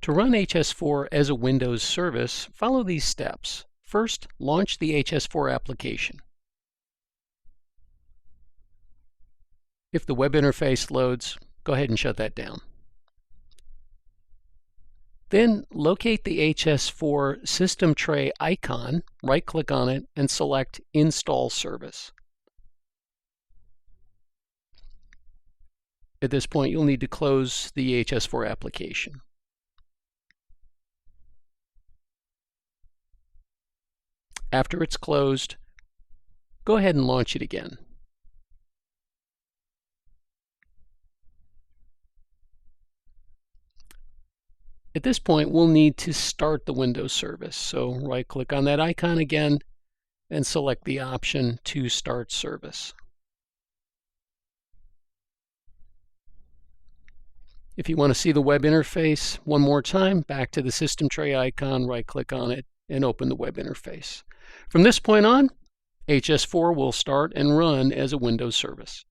To run HS4 as a Windows service, follow these steps. First, launch the HS4 application. If the web interface loads, go ahead and shut that down. Then locate the HS4 system tray icon, right-click on it, and select Install Service. At this point, you'll need to close the HS4 application. After it's closed, go ahead and launch it again. At this point, we'll need to start the Windows service. So right-click on that icon again and select the option to start service. If you want to see the web interface one more time, back to the system tray icon, right-click on it, and open the web interface. From this point on, HS4 will start and run as a Windows service.